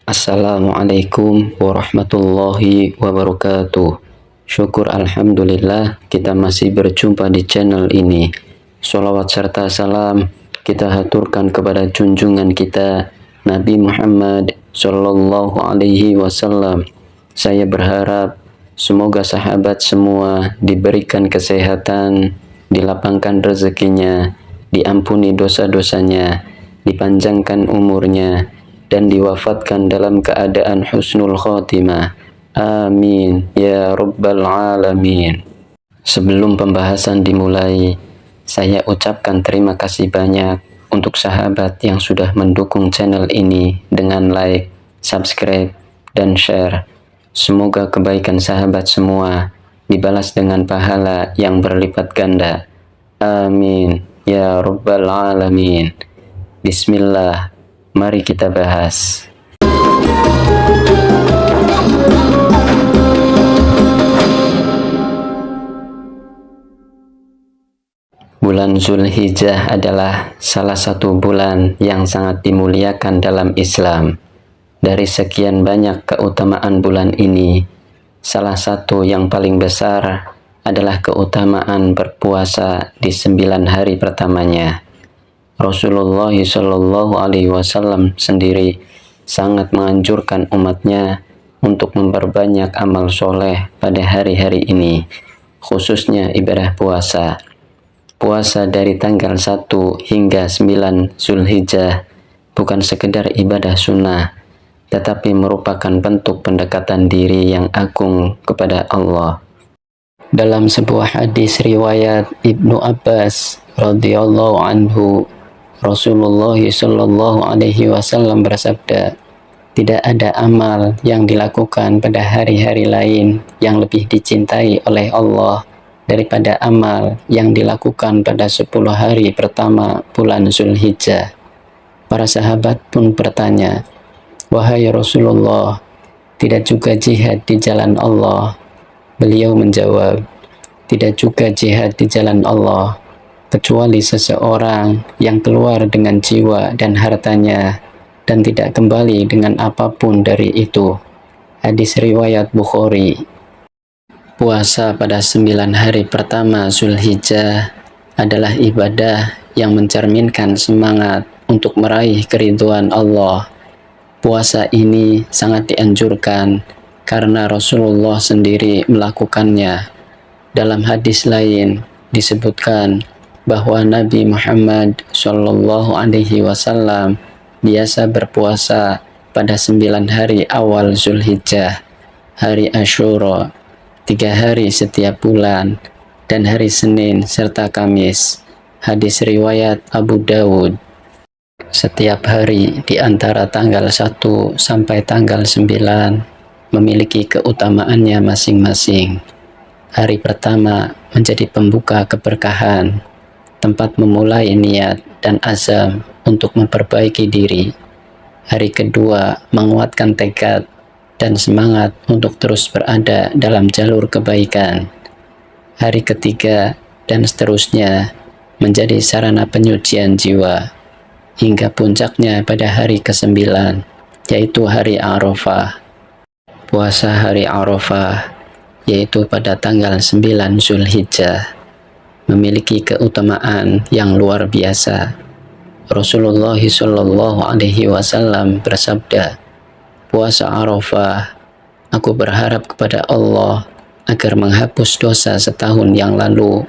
Assalamualaikum warahmatullahi wabarakatuh. Syukur Alhamdulillah kita masih berjumpa di channel ini. Sholawat serta salam kita haturkan kepada junjungan kita Nabi Muhammad Sallallahu Alaihi Wasallam. Saya berharap semoga sahabat semua diberikan kesehatan, dilapangkan rezekinya, diampuni dosa-dosanya, dipanjangkan umurnya, dan diwafatkan dalam keadaan husnul khotimah. Amin ya rabbal alamin. Sebelum pembahasan dimulai, saya ucapkan terima kasih banyak untuk sahabat yang sudah mendukung channel ini dengan like, subscribe, dan share. Semoga kebaikan sahabat semua dibalas dengan pahala yang berlipat ganda. Amin ya rabbal alamin. Bismillah. Mari kita bahas. Bulan Zulhijjah adalah salah satu bulan yang sangat dimuliakan dalam Islam. Dari sekian banyak keutamaan bulan ini, salah satu yang paling besar adalah keutamaan berpuasa di 9 hari pertamanya. Rasulullah Shallallahu Alaihi Wasallam sendiri sangat menganjurkan umatnya untuk memperbanyak amal soleh pada hari-hari ini, khususnya ibadah puasa. Puasa dari tanggal 1 hingga 9 Zulhijjah bukan sekedar ibadah sunnah, tetapi merupakan bentuk pendekatan diri yang agung kepada Allah. Dalam sebuah hadis riwayat Ibnu Abbas radhiyallahu anhu, Rasulullah Shallallahu Alaihi Wasallam bersabda, tidak ada amal yang dilakukan pada hari-hari lain yang lebih dicintai oleh Allah daripada amal yang dilakukan pada 10 hari pertama bulan Zulhijjah. Para sahabat pun bertanya, wahai Rasulullah, tidak juga jihad di jalan Allah? Beliau menjawab, tidak juga jihad di jalan Allah, kecuali seseorang yang keluar dengan jiwa dan hartanya dan tidak kembali dengan apapun dari itu. Hadis riwayat Bukhari. Puasa pada 9 hari pertama Zulhijjah adalah ibadah yang mencerminkan semangat untuk meraih keridhaan Allah. Puasa ini sangat dianjurkan karena Rasulullah sendiri melakukannya. Dalam hadis lain disebutkan bahwa Nabi Muhammad Shallallahu Alaihi Wasallam biasa berpuasa pada 9 hari awal Zulhijjah, hari Asyura, 3 hari setiap bulan, dan hari Senin serta Kamis. Hadis riwayat Abu Dawud. Setiap hari di antara tanggal 1 sampai tanggal 9 memiliki keutamaannya masing-masing. Hari pertama menjadi pembuka keberkahan, tempat memulai niat dan azam untuk memperbaiki diri. Hari kedua menguatkan tekad dan semangat untuk terus berada dalam jalur kebaikan. Hari ketiga dan seterusnya menjadi sarana penyucian jiwa, hingga puncaknya pada hari ke-9, yaitu hari Arafah. Puasa hari Arafah, yaitu pada tanggal 9 Zulhijjah, memiliki keutamaan yang luar biasa. Rasulullah Shallallahu Alaihi Wasallam bersabda, puasa Arafah, aku berharap kepada Allah agar menghapus dosa setahun yang lalu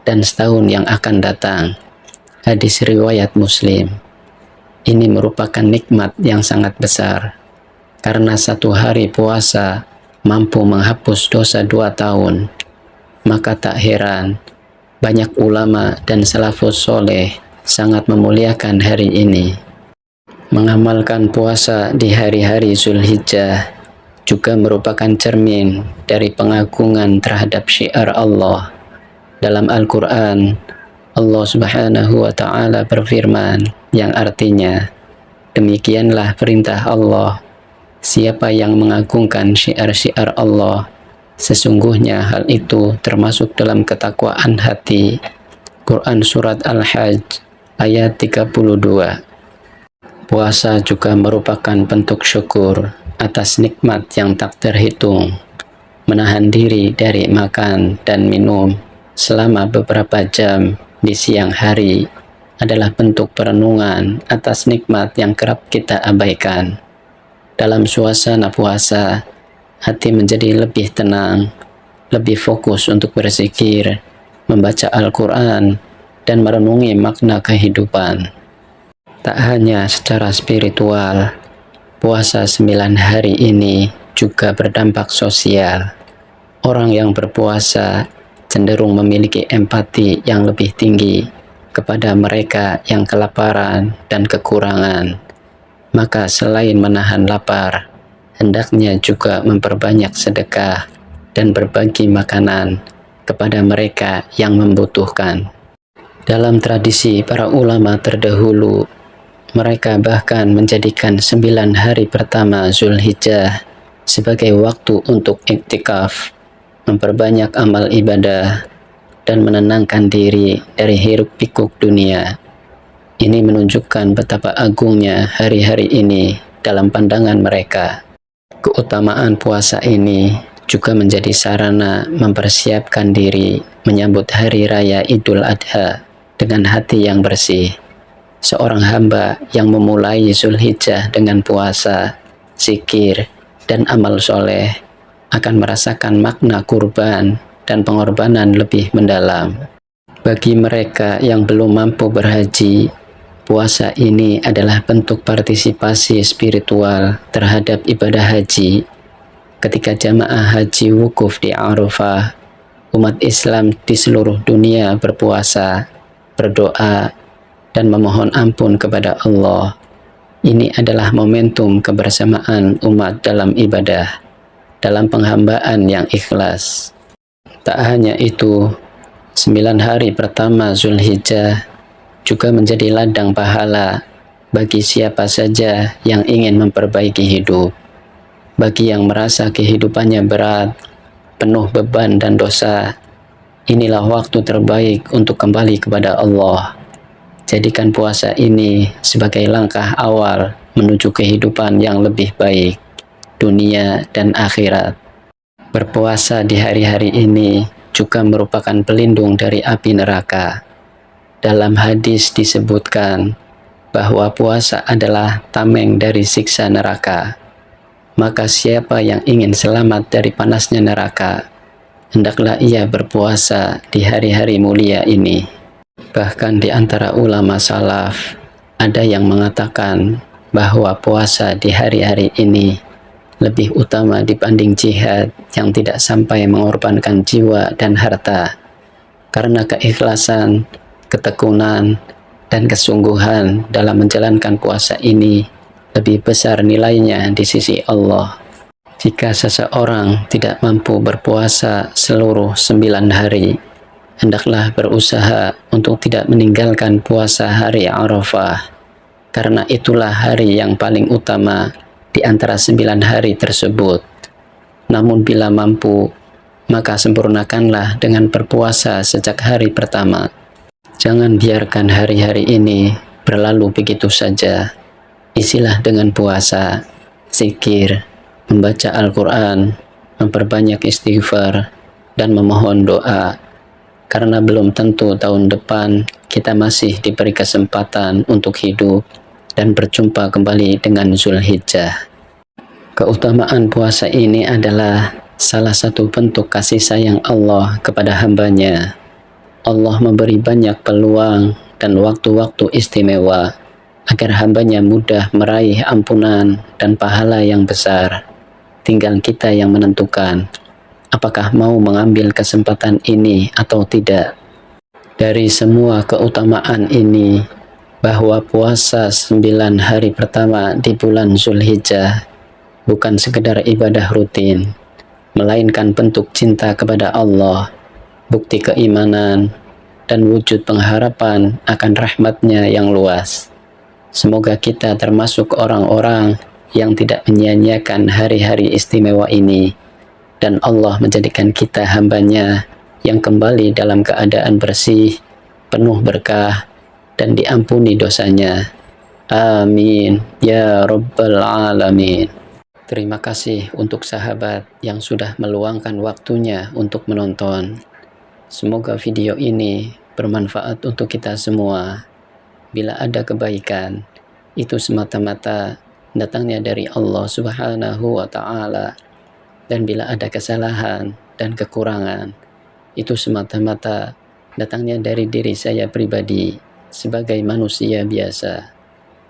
dan setahun yang akan datang. Hadis riwayat Muslim. Ini merupakan nikmat yang sangat besar, karena 1 hari puasa mampu menghapus dosa 2 tahun. Maka tak heran banyak ulama dan salafus soleh sangat memuliakan hari ini. Mengamalkan puasa di hari-hari Zulhijjah juga merupakan cermin dari pengagungan terhadap syiar Allah. Dalam Al-Quran, Allah Subhanahu wa Ta'ala berfirman yang artinya, demikianlah perintah Allah, siapa yang mengagungkan syiar-syiar Allah, sesungguhnya hal itu termasuk dalam ketakwaan hati. Quran Surat Al-Hajj ayat 32. Puasa juga merupakan bentuk syukur atas nikmat yang tak terhitung. Menahan diri dari makan dan minum selama beberapa jam di siang hari adalah bentuk perenungan atas nikmat yang kerap kita abaikan. Dalam suasana puasa, hati menjadi lebih tenang, lebih fokus untuk berzikir, membaca Al-Quran, dan merenungi makna kehidupan. Tak hanya secara spiritual, puasa 9 hari ini juga berdampak sosial. Orang yang berpuasa cenderung memiliki empati yang lebih tinggi kepada mereka yang kelaparan dan kekurangan. Maka selain menahan lapar, hendaknya juga memperbanyak sedekah dan berbagi makanan kepada mereka yang membutuhkan. Dalam tradisi para ulama terdahulu, mereka bahkan menjadikan 9 hari pertama Zulhijjah sebagai waktu untuk iktikaf, memperbanyak amal ibadah, dan menenangkan diri dari hiruk-pikuk dunia. Ini menunjukkan betapa agungnya hari-hari ini dalam pandangan mereka. Keutamaan puasa ini juga menjadi sarana mempersiapkan diri menyambut Hari Raya Idul Adha dengan hati yang bersih. Seorang hamba yang memulai Zulhijjah dengan puasa, zikir, dan amal soleh akan merasakan makna kurban dan pengorbanan lebih mendalam. Bagi mereka yang belum mampu berhaji, puasa ini adalah bentuk partisipasi spiritual terhadap ibadah haji. Ketika jamaah haji wukuf di Arafah, umat Islam di seluruh dunia berpuasa, berdoa, dan memohon ampun kepada Allah. Ini adalah momentum kebersamaan umat dalam ibadah, dalam penghambaan yang ikhlas. Tak hanya itu, 9 hari pertama Zulhijjah juga menjadi ladang pahala bagi siapa saja yang ingin memperbaiki hidup. Bagi yang merasa kehidupannya berat, penuh beban dan dosa, inilah waktu terbaik untuk kembali kepada Allah. Jadikan puasa ini sebagai langkah awal menuju kehidupan yang lebih baik, dunia dan akhirat. Berpuasa di hari-hari ini juga merupakan pelindung dari api neraka. Dalam hadis disebutkan bahwa puasa adalah tameng dari siksa neraka. Maka siapa yang ingin selamat dari panasnya neraka, hendaklah ia berpuasa di hari-hari mulia ini. Bahkan di antara ulama salaf, ada yang mengatakan bahwa puasa di hari-hari ini lebih utama dibanding jihad yang tidak sampai mengorbankan jiwa dan harta. Karena keikhlasan, ketekunan, dan kesungguhan dalam menjalankan puasa ini lebih besar nilainya di sisi Allah. Jika seseorang tidak mampu berpuasa seluruh 9 hari, hendaklah berusaha untuk tidak meninggalkan puasa hari Arafah, karena itulah hari yang paling utama di antara 9 hari tersebut. Namun bila mampu, maka sempurnakanlah dengan berpuasa sejak hari pertama. Jangan biarkan hari-hari ini berlalu begitu saja. Isilah dengan puasa, zikir, membaca Al-Quran, memperbanyak istighfar, dan memohon doa. Karena belum tentu tahun depan kita masih diberi kesempatan untuk hidup dan berjumpa kembali dengan Zulhijjah. Keutamaan puasa ini adalah salah satu bentuk kasih sayang Allah kepada hambanya. Allah memberi banyak peluang dan waktu-waktu istimewa agar hambanya mudah meraih ampunan dan pahala yang besar. Tinggal kita yang menentukan apakah mau mengambil kesempatan ini atau tidak. Dari semua keutamaan ini, bahwa puasa 9 hari pertama di bulan Zulhijjah bukan sekedar ibadah rutin, melainkan bentuk cinta kepada Allah, bukti keimanan, dan wujud pengharapan akan rahmat-Nya yang luas. Semoga kita termasuk orang-orang yang tidak menyia-nyiakan hari-hari istimewa ini, dan Allah menjadikan kita hambanya yang kembali dalam keadaan bersih, penuh berkah, dan diampuni dosanya. Amin ya rabbal alamin. Terima kasih untuk sahabat yang sudah meluangkan waktunya untuk menonton. Semoga video ini bermanfaat untuk kita semua. Bila ada kebaikan, itu semata-mata datangnya dari Allah Subhanahu wa Ta'ala, dan bila ada kesalahan dan kekurangan, itu semata-mata datangnya dari diri saya pribadi sebagai manusia biasa.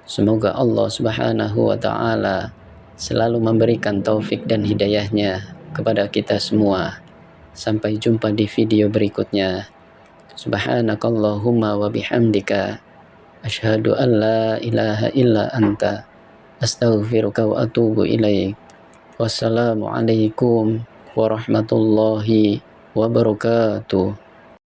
Semoga Allah Subhanahu wa Ta'ala selalu memberikan taufik dan hidayahnya kepada kita semua. Sampai jumpa di video berikutnya. Subhanakallahumma wa bihamdika asyhadu an la ilaha illa anta astaghfiruka wa atubu ilaik. Wassalamualaikum warahmatullahi wabarakatuh.